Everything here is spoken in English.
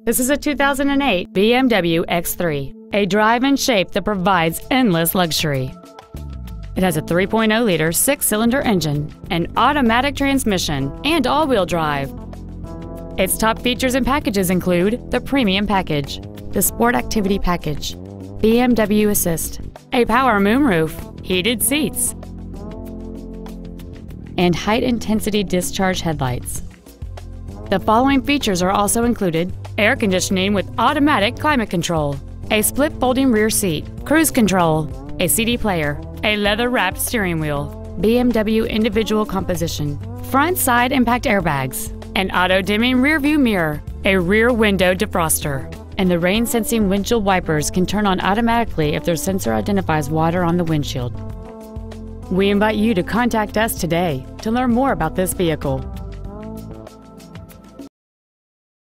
This is a 2008 BMW X3, a drive and shape that provides endless luxury. It has a 3.0-liter six-cylinder engine, an automatic transmission, and all-wheel drive. Its top features and packages include the Premium Package, the Sport Activity Package, BMW Assist, a power moonroof, heated seats, and high-intensity discharge headlights. The following features are also included: air conditioning with automatic climate control, a split folding rear seat, cruise control, a CD player, a leather-wrapped steering wheel, BMW individual composition, front side impact airbags, an auto-dimming rear-view mirror, a rear window defroster, and the rain-sensing windshield wipers can turn on automatically if their sensor identifies water on the windshield. We invite you to contact us today to learn more about this vehicle.